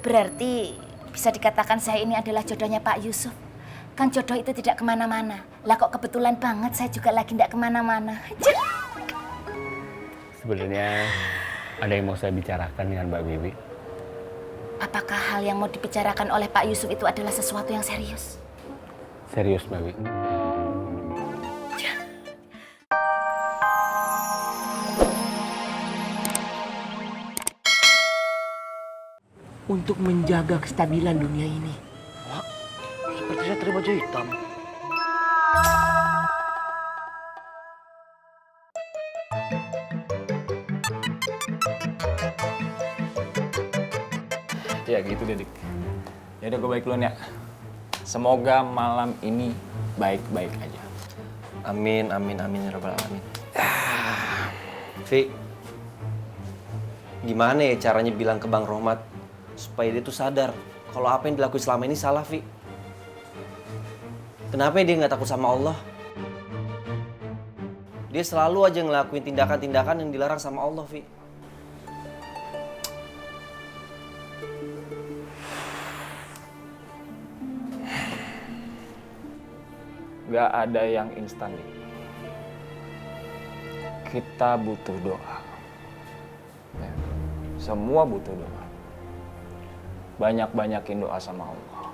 Berarti bisa dikatakan saya ini adalah jodohnya Pak Yusuf. Kan jodoh itu tidak kemana-mana. Lah kok kebetulan banget saya juga lagi tidak kemana-mana. Sebenarnya ada yang mau saya bicarakan dengan Mbak Bibi. Apakah hal yang mau dibicarakan oleh Pak Yusuf itu adalah sesuatu yang serius? Serius Mbak Bibi. Untuk menjaga kestabilan dunia ini. Wah, seperti saya terima baju hitam. Ya gitu deh, Dik. Ya udah gue balik duluan ya. Semoga malam ini baik-baik aja. Amin, amin, amin, ya rabbal alamin. Vi, gimana ya caranya bilang ke Bang Rohmat supaya dia tuh sadar kalau apa yang dilakuin selama ini salah, Vi? Kenapa dia nggak takut sama Allah? Dia selalu aja ngelakuin tindakan-tindakan yang dilarang sama Allah, Vi. Gak ada yang instan, Dik. Kita butuh doa. Ya, semua butuh doa. Banyak-banyakin doa sama Allah.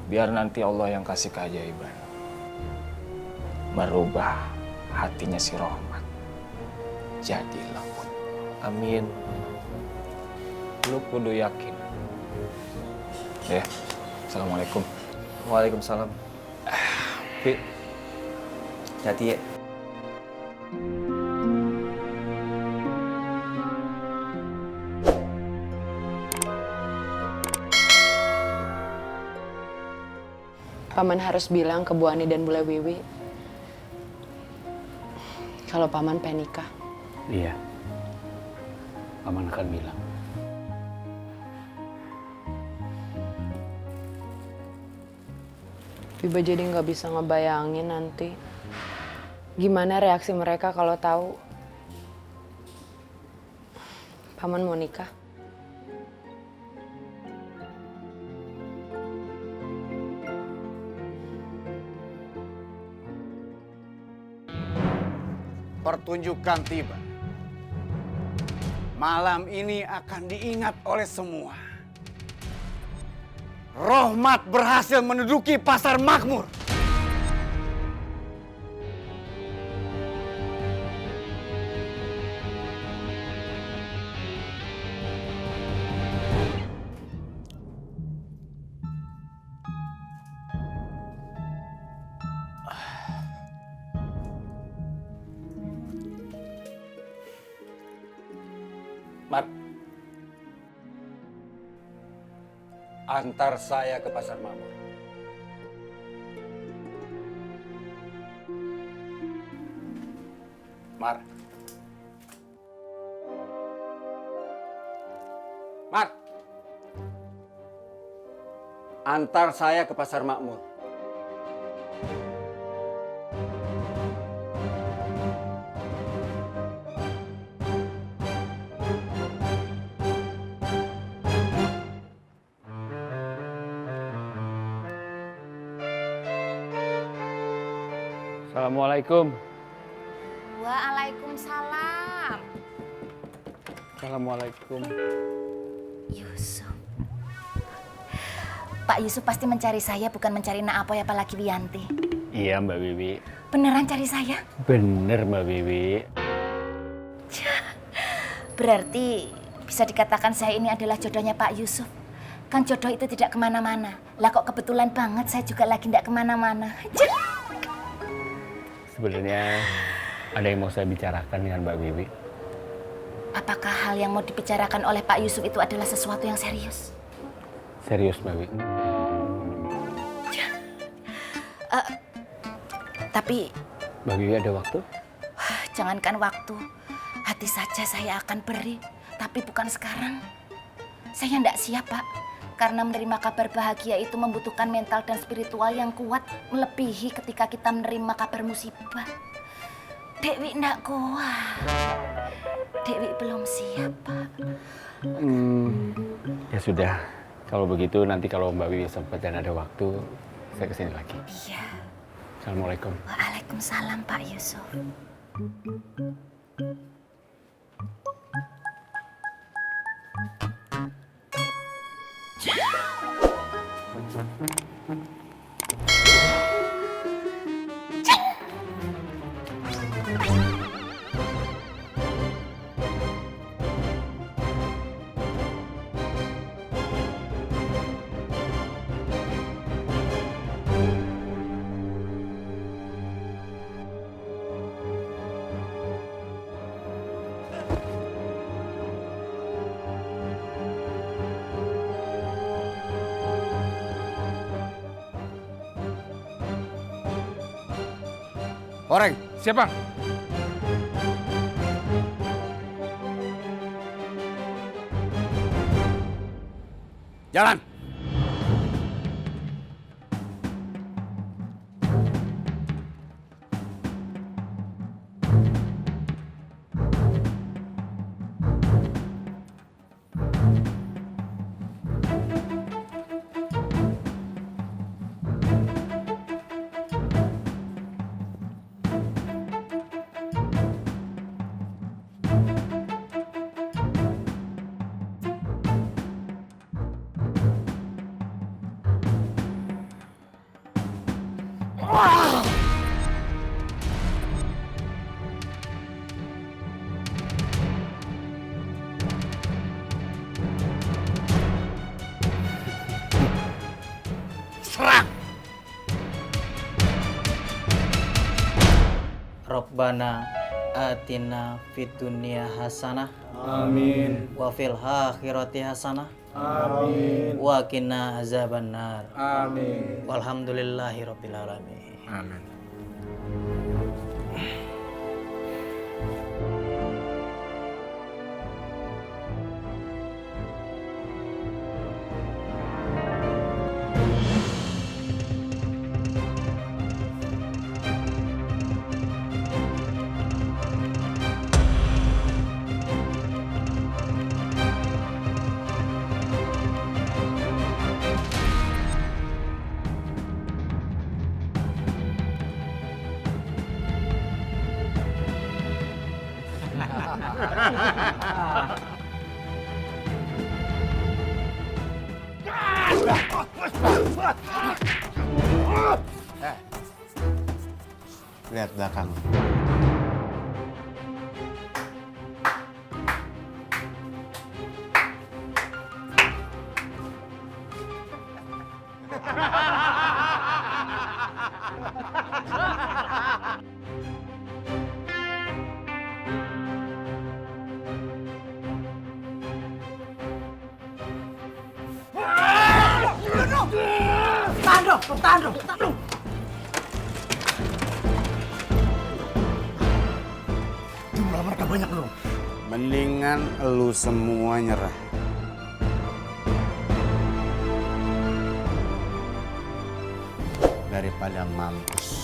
Biar nanti Allah yang kasih keajaiban. Merubah hatinya si Rohmat. Jadi lembut. Amin. Lu kudu yakin. Ya, Assalamualaikum. Waalaikumsalam. Vi, hati ya. Paman harus bilang ke Bu Ani dan Bule Wiwi kalau Paman pengen nikah. Iya. Paman akan bilang. Biba jadi nggak bisa ngebayangin nanti gimana reaksi mereka kalau tahu Paman mau nikah. Pertunjukan tiba. Malam ini akan diingat oleh semua. Rohmat berhasil menduduki pasar makmur. Mar, antar saya ke pasar makmur. Mar. Mar. Antar saya ke pasar makmur. Assalamualaikum. Waalaikumsalam. Assalamualaikum. Yusuf. Pak Yusuf pasti mencari saya, bukan mencari Naapoy apalagi Wianti. Iya Mbak Bibi. Beneran cari saya? Bener Mbak Bibi. Berarti bisa dikatakan saya ini adalah jodohnya Pak Yusuf. Kan jodoh itu tidak kemana-mana. Lah kok kebetulan banget saya juga lagi tidak kemana-mana. Sebenarnya ada yang mau saya bicarakan dengan Mbak Bibi. Apakah hal yang mau dibicarakan oleh Pak Yusuf itu adalah sesuatu yang serius? Serius Mbak Bibi. Tapi Mbak Bibi ada waktu? jangankan waktu, hati saja saya akan beri. Tapi bukan sekarang. Saya tidak siap, Pak. Karena menerima kabar bahagia itu membutuhkan mental dan spiritual yang kuat melebihi ketika kita menerima kabar musibah. Dewi tidak kuat. Dewi belum siap, Pak. Ya sudah, kalau begitu nanti kalau Mbak Wiwi sempat dan ada waktu, saya kesini lagi. Iya. Assalamualaikum. Waalaikumsalam Pak Yusuf. Oreng, Siap, Bang. jalan. Serang. Rabbana atina fid dunya hasanah. Amin. Wa fil akhirati hasanah. Amin. Wa qina azabannar. Amin. Walhamdulillahi rabbil alamin. Amin. Lihat belakang. Jumlah mereka banyak loh. Mendingan lu semua nyerah. Daripada mampus.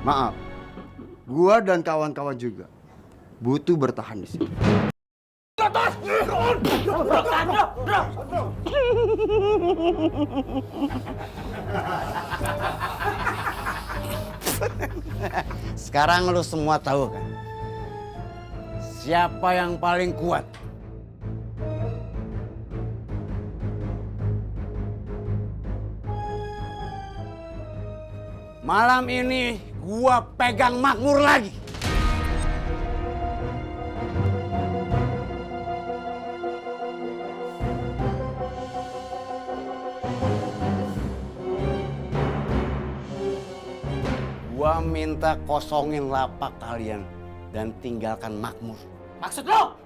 Maaf, gua dan kawan-kawan juga butuh bertahan di sini. Sekarang lu semua tahu kan? Siapa yang paling kuat? Malam ini gua pegang Makmur lagi. Gua minta kosongin lapak kalian dan tinggalkan makmur. Maksud lo?